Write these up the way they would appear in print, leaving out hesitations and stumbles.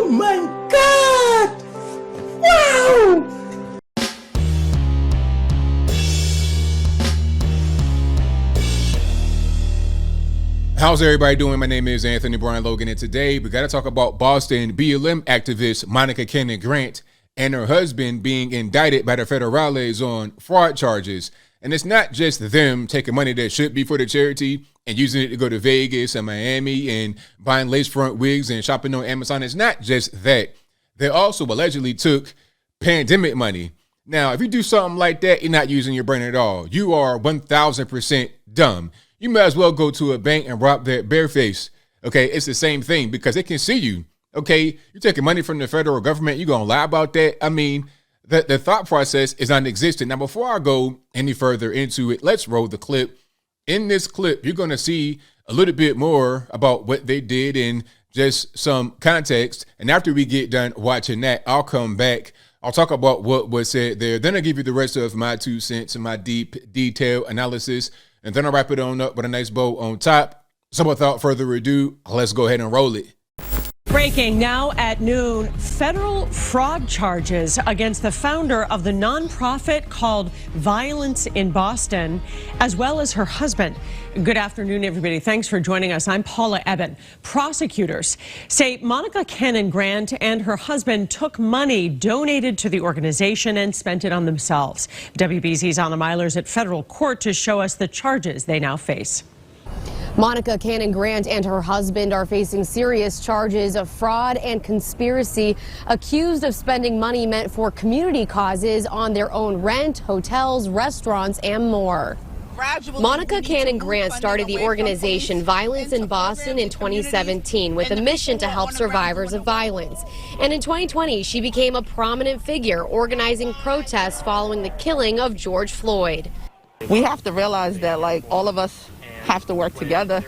Oh my God! Wow! How's everybody doing? My name is Anthony Brian Logan, and today we got to talk about Boston BLM activist Monica Cannon Grant and her husband being indicted by the federales on fraud charges. And it's not just them taking money that should be for the charity and using it to go to Vegas and Miami and buying lace front wigs and shopping on Amazon. It's not just that. They also allegedly took pandemic money. Now, if you do something like that, you're not using your brain at all. You are 1,000% dumb. You might as well go to a bank and rob that bareface. Okay, it's the same thing because they can see you. Okay, you're taking money from the federal government. You're going to lie about that? I mean, the thought process is non-existent. Now, before I go any further into it, let's roll the clip. In this clip, you're going to see a little bit more about what they did and just some context. And after we get done watching that, I'll come back. I'll talk about what was said there. Then I'll give you the rest of my 2 cents and my deep detailed analysis. And then I'll wrap it on up with a nice bow on top. So without further ado, let's go ahead and roll it. Breaking now at noon, federal fraud charges against the founder of the nonprofit called Violence in Boston, as well as her husband. Good afternoon, everybody. Thanks for joining us. I'm Paula Eben. Prosecutors say Monica Cannon Grant and her husband took money donated to the organization and spent it on themselves. WBZ's Anna Meilers at federal court to show us the charges they now face. Monica Cannon Grant and her husband are facing serious charges of fraud and conspiracy, accused of spending money meant for community causes on their own rent, hotels, restaurants, and more. Monica Cannon Grant started the organization Violence in Boston in 2017 with a mission to help survivors of violence. And in 2020, she became a prominent figure organizing protests following the killing of George Floyd. We have to realize that, like, all of us have to work together.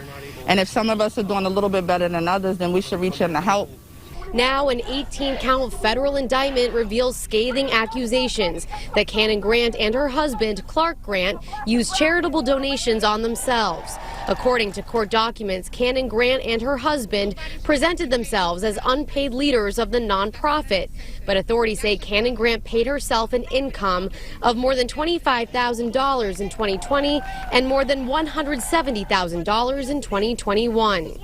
And if some of us are doing a little bit better than others, then we should reach in to help. Now, an 18-count federal indictment reveals scathing accusations that Cannon Grant and her husband, Clark Grant, used charitable donations on themselves. According to court documents, Cannon Grant and her husband presented themselves as unpaid leaders of the nonprofit. But authorities say Cannon Grant paid herself an income of more than $25,000 in 2020 and more than $170,000 in 2021.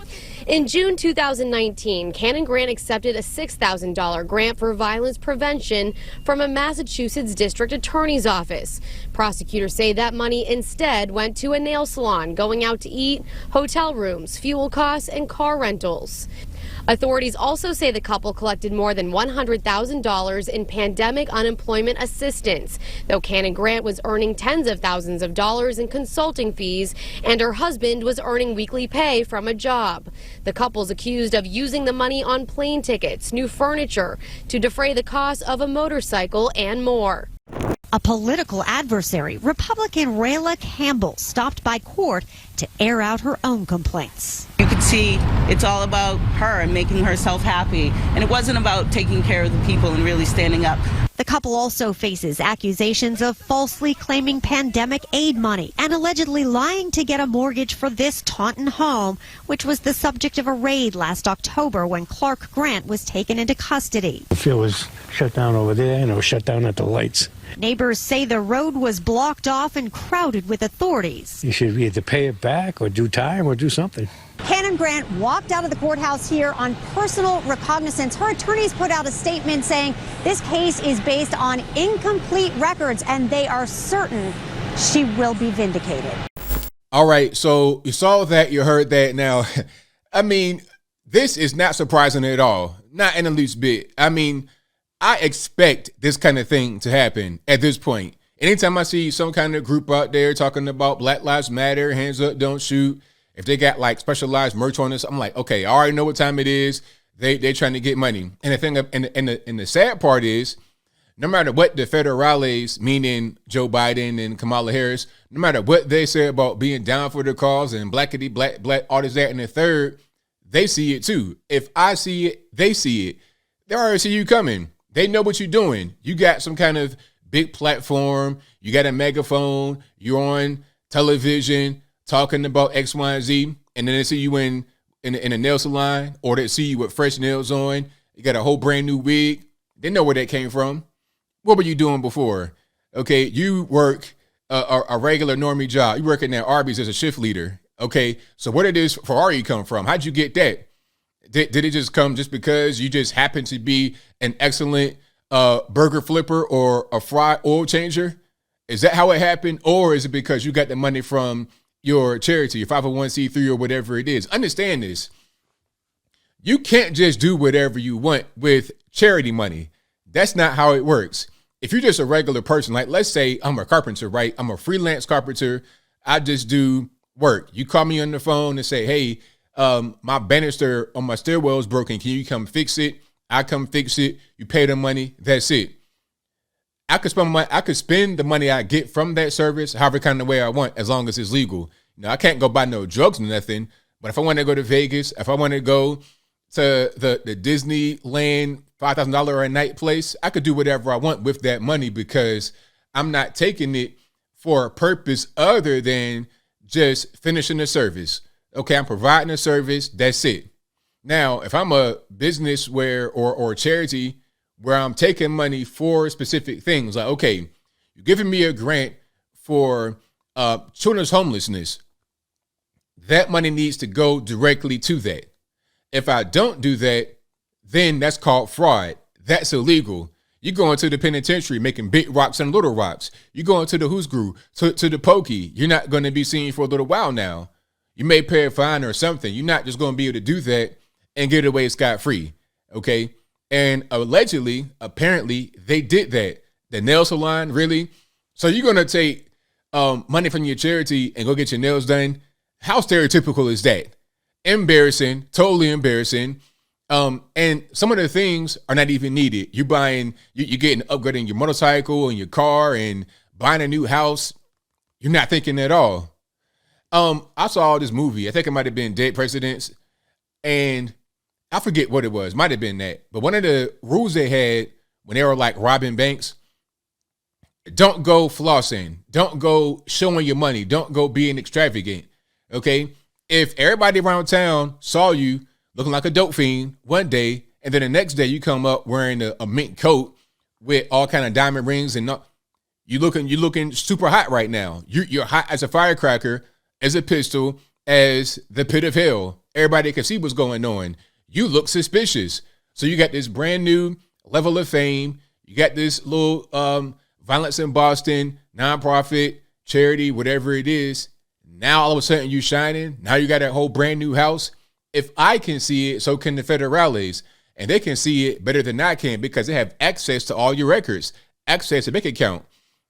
In June 2019, Cannon Grant accepted a $6,000 grant for violence prevention from a Massachusetts district attorney's office. Prosecutors say that money instead went to a nail salon, going out to eat, hotel rooms, fuel costs, and car rentals. Authorities also say the couple collected more than $100,000 in pandemic unemployment assistance, though Cannon Grant was earning tens of thousands of dollars in consulting fees, and her husband was earning weekly pay from a job. The couple's accused of using the money on plane tickets, new furniture, to defray the cost of a motorcycle, and more. A political adversary, Republican Rayla Campbell, stopped by court to air out her own complaints. You could see it's all about her and making herself happy, and it wasn't about taking care of the people and really standing up. The couple also faces accusations of falsely claiming pandemic aid money and allegedly lying to get a mortgage for this Taunton home, which was the subject of a raid last October when Clark Grant was taken into custody. The field was shut down over there, and it was shut down at the lights. Neighbors say the road was blocked off and crowded with authorities. You should either pay it back or do time or do something. Cannon Grant walked out of the courthouse here on personal recognizance. Her attorneys put out a statement saying this case is based on incomplete records and they are certain she will be vindicated. All right, so you saw that, you heard that. Now, I mean, this is not surprising at all, not in the least bit. I mean, I expect this kind of thing to happen at this point. Anytime I see some kind of group out there talking about Black Lives Matter, hands up, don't shoot, if they got like specialized merch on this, I'm like, okay, I already know what time it is. They're trying to get money. And the thing, and the sad part is, no matter what the federales, meaning Joe Biden and Kamala Harris, no matter what they say about being down for the cause and blackity black, all this, that, and the third, they see it too. If I see it, they see it. They already see you coming. They know what you're doing. You got some kind of big platform. You got a megaphone. You're on television talking about X, Y, and Z. And then they see you in a nail salon, or they see you with fresh nails on You got a whole brand new wig. Didn't know where that came from. What were you doing before? Okay, you work a regular normie job. You working at Arby's as a shift leader. Okay, so where did this Ferrari come from? How'd you get that? Did it just come just because you just happen to be an excellent burger flipper or a fry oil changer? Is that how it happened? Or is it because you got the money from your charity, your 501c3 or whatever it is? Understand this. You can't just do whatever you want with charity money. That's not how it works. If you're just a regular person, like let's say I'm a carpenter, right? I'm a freelance carpenter. I just do work. You call me on the phone and say, hey, my banister on my stairwell is broken. Can you come fix it? I come fix it. You pay the money. That's it. I could spend the money I get from that service however kind of way I want, as long as it's legal. I can't go buy no drugs or nothing. But if I want to go to Vegas, if I want to go to the Disneyland $5,000 a night place, I could do whatever I want with that money because I'm not taking it for a purpose other than just finishing the service. Okay, I'm providing a service. That's it. Now, if I'm a business or charity where I'm taking money for specific things, like, okay, you're giving me a grant for children's homelessness. That money needs to go directly to that. If I don't do that, then that's called fraud. That's illegal. You're going to the penitentiary making big rocks and little rocks. You're going to the Who's Grew, to the Pokey. You're not going to be seen for a little while now. You may pay a fine or something. You're not just going to be able to do that and get away scot-free, okay? And allegedly, apparently, they did that. The nail salon, really? So you're going to take money from your charity and go get your nails done? How stereotypical is that? Embarrassing, totally embarrassing. And some of the things are not even needed. You're getting upgrading your motorcycle and your car and buying a new house. You're not thinking at all. I saw this movie. I think it might have been Dead Presidents. And I forget what it was. Might have been that. But one of the rules they had when they were like robbing banks, don't go flossing. Don't go showing your money. Don't go being extravagant. Okay? If everybody around town saw you looking like a dope fiend one day, and then the next day you come up wearing a mink coat with all kind of diamond rings and you looking super hot right now. You're hot as a firecracker, as a pistol, as the pit of hell. Everybody can see what's going on. You look suspicious. So you got this brand new level of fame. You got this little Violence in Boston, nonprofit, charity, whatever it is. Now all of a sudden you shining. Now you got a whole brand new house. If I can see it, so can the federales. And they can see it better than I can because they have access to all your records, access to bank account.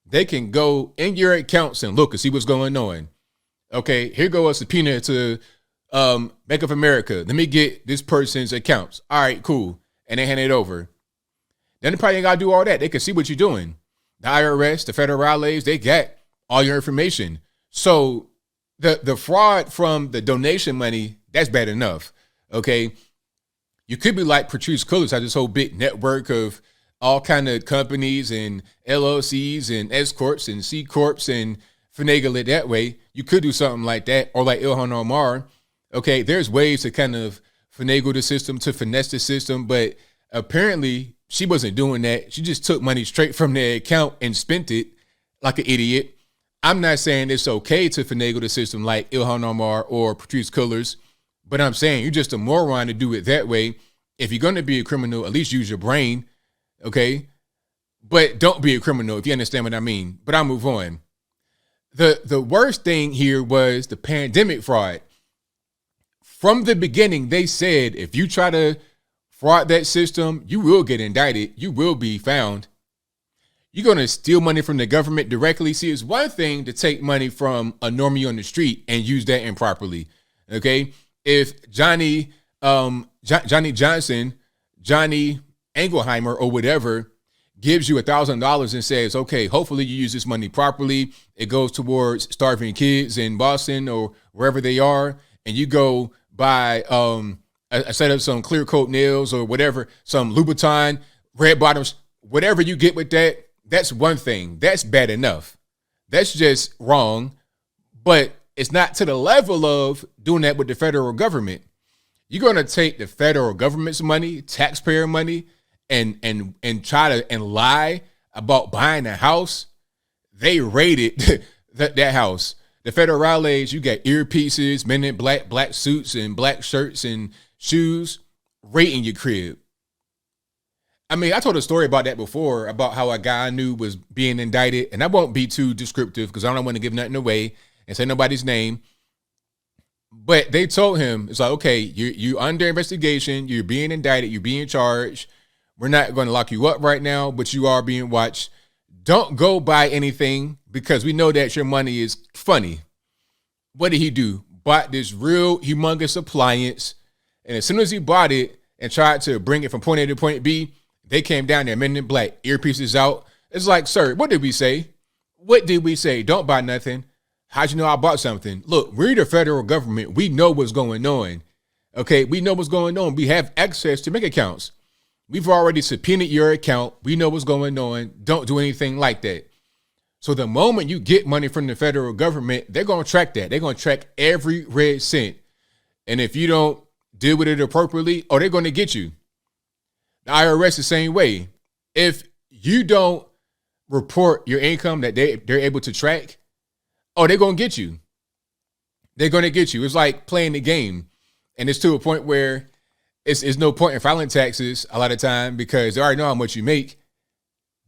They can go in your accounts and look and see what's going on. Okay, here goes a subpoena to Bank of America. Let me get this person's accounts. All right, cool. And they hand it over. Then they probably ain't got to do all that. They can see what you're doing. The IRS, the federales, they got all your information. So the fraud from the donation money, that's bad enough. Okay. You could be like Patrice Cullors, has this whole big network of all kind of companies and LLCs and S Corps and C Corps and finagle it that way. You could do something like that, or like Ilhan Omar. Okay, there's ways to kind of finagle the system, to finesse the system, but apparently she wasn't doing that. She just took money straight from their account and spent it like an idiot. I'm not saying it's okay to finagle the system like Ilhan Omar or Patrice Cullors, but I'm saying you're just a moron to do it that way. If you're going to be a criminal, at least use your brain, okay? But don't be a criminal, if you understand what I mean. But I'll move on. The worst thing here was the pandemic fraud. From the beginning, they said if you try to fraud that system, you will get indicted. You will be found. You're going to steal money from the government directly. See, it's one thing to take money from a normie on the street and use that improperly, okay? If Johnny Johnson, Johnny Engelheimer or whatever gives you $1,000 and says, okay, hopefully you use this money properly. It goes towards starving kids in Boston or wherever they are. And you go buy a set of some clear coat nails or whatever, some Louboutin, red bottoms, whatever you get with that. That's one thing. That's bad enough. That's just wrong. But it's not to the level of doing that with the federal government. You're going to take the federal government's money, taxpayer money, and try to lie about buying a house. They raided that house. The federales, you got earpieces, men in black suits and black shirts and shoes, raiding your crib. I mean, I told a story about that before, about how a guy I knew was being indicted, and I won't be too descriptive because I don't want to give nothing away and say nobody's name. But they told him, it's like, okay, you're under investigation, you're being indicted, you're being charged. We're not going to lock you up right now, but you are being watched. Don't go buy anything because we know that your money is funny. What did he do? Bought this real humongous appliance, and as soon as he bought it and tried to bring it from point A to point B, they came down there, men in black, earpieces out. It's like, sir, what did we say? What did we say? Don't buy nothing. How'd you know I bought something? Look, we're the federal government. We know what's going on. Okay, we know what's going on. We have access to bank accounts. We've already subpoenaed your account. We know what's going on. Don't do anything like that. So the moment you get money from the federal government, they're going to track that. They're going to track every red cent. And if you don't deal with it appropriately, they're going to get you. The IRS the same way. If you don't report your income that they're able to track, they're going to get you. They're going to get you. It's like playing the game. And it's to a point where it's no point in filing taxes a lot of time because they already know how much you make.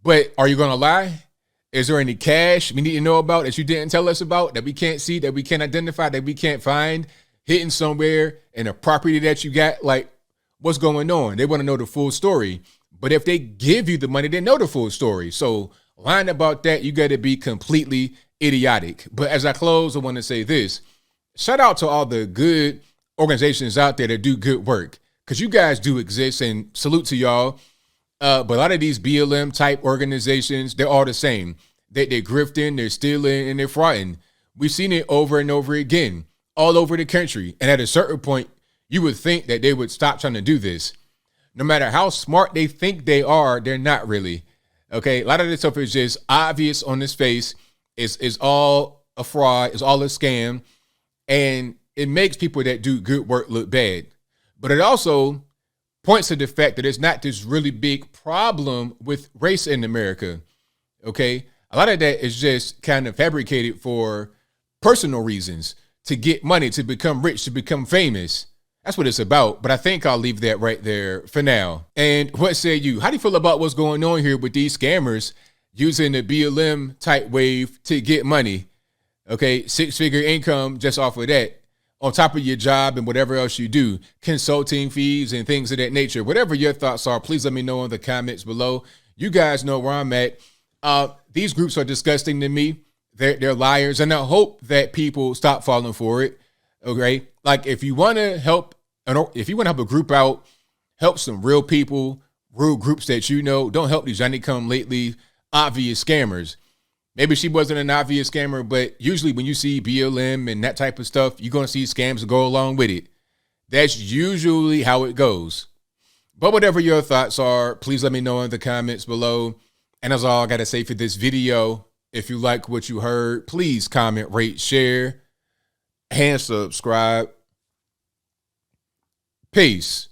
But are you going to lie? Is there any cash we need to know about that you didn't tell us about, that we can't see, that we can't identify, that we can't find, hidden somewhere in a property that you got? Like, what's going on? They want to know the full story. But if they give you the money, they know the full story. So lying about that, you got to be completely idiotic. But as I close, I want to say this. Shout out to all the good organizations out there that do good work, because you guys do exist, and salute to y'all. But a lot of these BLM type organizations, they're all the same. They're grifting, they're stealing, and they're frauding. We've seen it over and over again, all over the country. And at a certain point, you would think that they would stop trying to do this. No matter how smart they think they are, they're not really. Okay, a lot of this stuff is just obvious on its face. It's all a fraud. It's all a scam. And it makes people that do good work look bad. But it also points to the fact that it's not this really big problem with race in America. Okay, a lot of that is just kind of fabricated for personal reasons, to get money, to become rich, to become famous. That's what it's about. But I think I'll leave that right there for now. And what say you? How do you feel about what's going on here with these scammers using the BLM type wave to get money? Okay, 6-figure income just off of that, on top of your job and whatever else you do, consulting fees and things of that nature. Whatever your thoughts are, please let me know in the comments below. You guys know where I'm at. These groups are disgusting to me. They're liars, and I hope that people stop falling for it. Okay, like if you want to help a group out, help some real people, real groups that you know. Don't help these Johnny-come-lately obvious scammers. Maybe she wasn't an obvious scammer, but usually when you see BLM and that type of stuff, you're going to see scams go along with it. That's usually how it goes. But whatever your thoughts are, please let me know in the comments below. And that's all I got to say for this video. If you like what you heard, please comment, rate, share, and subscribe. Peace.